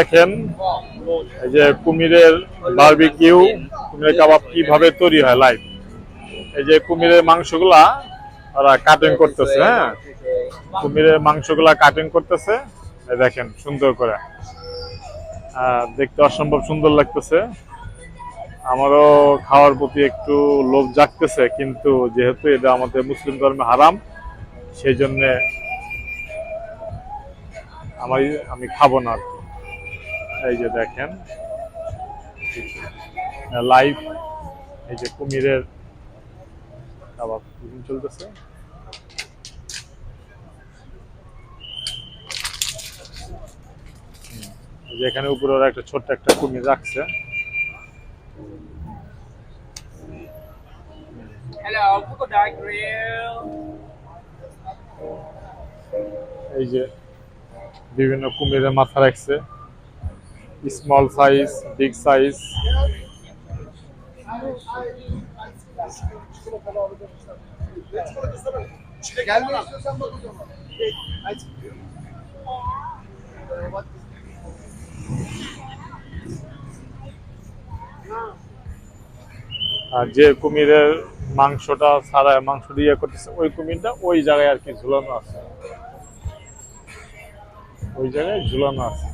দেখেন এই যে কুমিরের বারবিকিউ, কুমিরের কাবাব কিভাবে তৈরি হয় লাইভ। এই যে কুমিরের মাংসগুলা ওরা কাটিং করতেছে। হ্যাঁ, কুমিরের মাংসগুলা কাটিং করতেছে। দেখেন সুন্দর করে, দেখতে অসম্ভব সুন্দর লাগতেছে। আমারও খাওয়ার প্রতি একটু লোভ জাগতেছে, কিন্তু যেহেতু এটা আমাদের মুসলিম ধর্মে হারাম, সেই জন্য আমি খাবো না আর কি। এই যে দেখেন লাইভ, এই যে কুমিরের কাবাব চলতেছে। যেখানে উপরে ওরা একটা ছোট্ট একটা কুমির রাখছে। এই যে বিভিন্ন কুমিরের মাথা রাখছে, স্মল সাইজ, বিগ সাইজ। আর যে কুমিরের মাংসটা ছাড়া মাংস দিয়ে করতেছে, ওই কুমিরটা ওই জায়গায় আর কি ঝুলানো আছে, ওই জায়গায় ঝুলানো আছে।